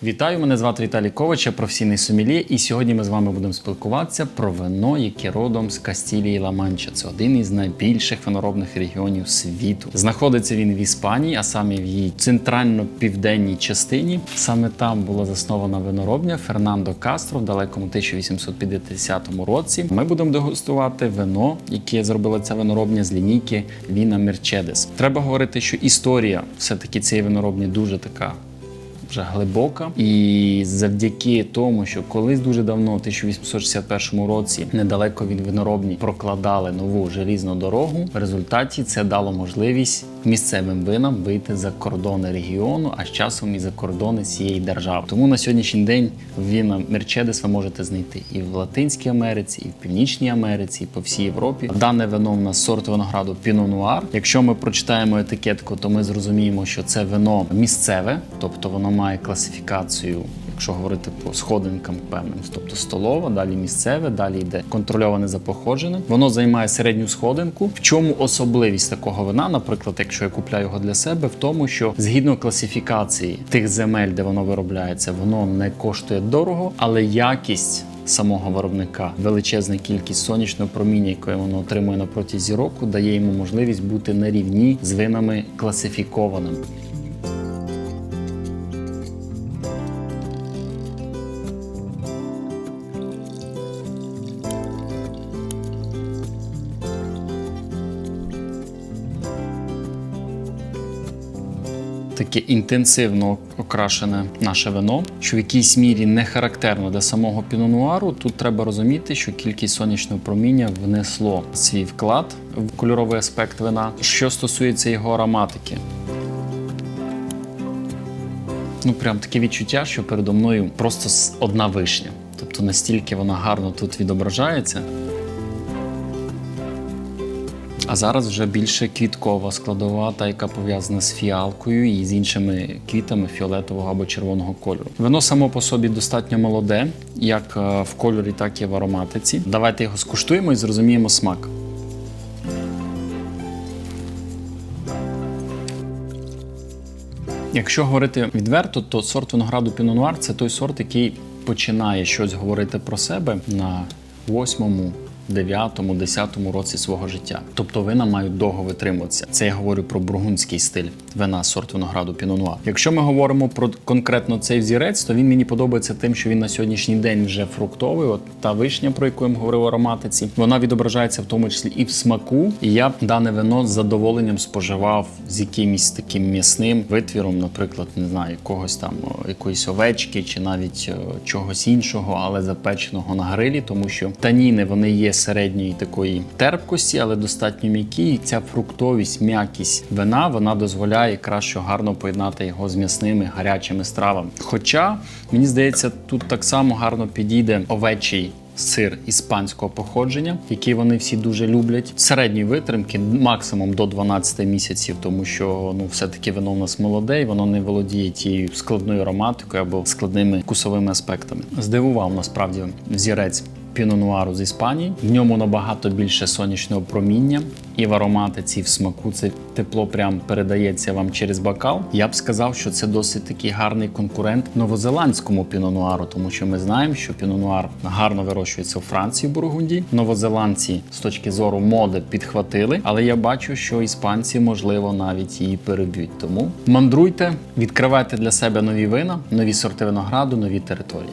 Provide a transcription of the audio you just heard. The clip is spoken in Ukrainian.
Вітаю, мене звати Віталій Ковач, я професійний сомельє, і сьогодні ми з вами будемо спілкуватися про вино, яке родом з Кастілії Ла-Манча. Це один із найбільших виноробних регіонів світу. Знаходиться він в Іспанії, а саме в її центрально-південній частині. Саме там була заснована виноробня Фернандо Кастро в далекому 1850 році. Ми будемо дегустувати вино, яке зробила ця виноробня з лінійки Віна Мерчедес. Треба говорити, що історія все-таки цієї виноробні дуже така вже глибока, і завдяки тому, що колись дуже давно, в 1861 році, недалеко від виноробні прокладали нову желізну дорогу, в результаті це дало можливість місцевим винам вийти за кордони регіону, а з часом і за кордони цієї держави. Тому на сьогоднішній день Віна Мерчедес ви можете знайти і в Латинській Америці, і в Північній Америці, і по всій Європі. Дане вино в нас сорт винограду Піно Нуар. Якщо ми прочитаємо етикетку, то ми зрозуміємо, що це вино місцеве, тобто воно має класифікацію, якщо говорити по сходинкам певним, тобто столова, далі місцеве, далі йде контрольоване за походженням. Воно займає середню сходинку. В чому особливість такого вина, наприклад, якщо я купляю його для себе, в тому, що згідно класифікації тих земель, де воно виробляється, воно не коштує дорого, але якість самого виробника, величезна кількість сонячного проміння, яке воно отримує на протязі року, дає йому можливість бути на рівні з винами класифікованими. Таке інтенсивно окрашене наше вино, що в якійсь мірі не характерно для самого Піно Нуару. Тут треба розуміти, що кількість сонячного проміння внесло свій вклад в кольоровий аспект вина. Що стосується його ароматики, прям таке відчуття, що передо мною просто одна вишня. Тобто настільки вона гарно тут відображається. А зараз вже більше квіткова складова, та яка пов'язана з фіалкою і з іншими квітами фіолетового або червоного кольору. Вино само по собі достатньо молоде, як в кольорі, так і в ароматиці. Давайте його скуштуємо і зрозуміємо смак. Якщо говорити відверто, то сорт винограду Піно Нуар – це той сорт, який починає щось говорити про себе на 8-му, 9-му, 10-му році свого життя. Тобто вина мають довго витримуватися. Це я говорю про бургундський стиль вина, сорт винограду Піно Нуар. Якщо ми говоримо про конкретно цей взірець, то він мені подобається тим, що він на сьогоднішній день вже фруктовий. От та вишня, про яку я говорив в ароматиці, вона відображається в тому числі і в смаку. І я б дане вино з задоволенням споживав з якимось таким м'ясним витвіром, наприклад, не знаю, якоїсь овечки чи навіть чогось іншого, але запеченого на грилі, тому що таніни, вони є середньої такої терпкості, але достатньо м'які. І ця фруктовість, м'якість вина, вона дозволяє краще гарно поєднати його з м'ясними гарячими стравами. Хоча, мені здається, тут так само гарно підійде овечий сир іспанського походження, який вони всі дуже люблять. Середньої витримки, максимум до 12 місяців, тому що все-таки вино у нас молоде, і воно не володіє тією складною ароматикою або складними вкусовими аспектами. Здивував насправді взірець Піно Нуару з Іспанії. В ньому набагато більше сонячного проміння, і в ароматиці, і в смаку це тепло прям передається вам через бокал. Я б сказав, що це досить такий гарний конкурент новозеландському Піно Нуару, тому що ми знаємо, що Піно Нуар гарно вирощується у Франції, в Бургундії. Новозеландці з точки зору моди підхватили, але я бачу, що іспанці, можливо, навіть її переб'ють. Тому мандруйте, відкривайте для себе нові вина, нові сорти винограду, нові території.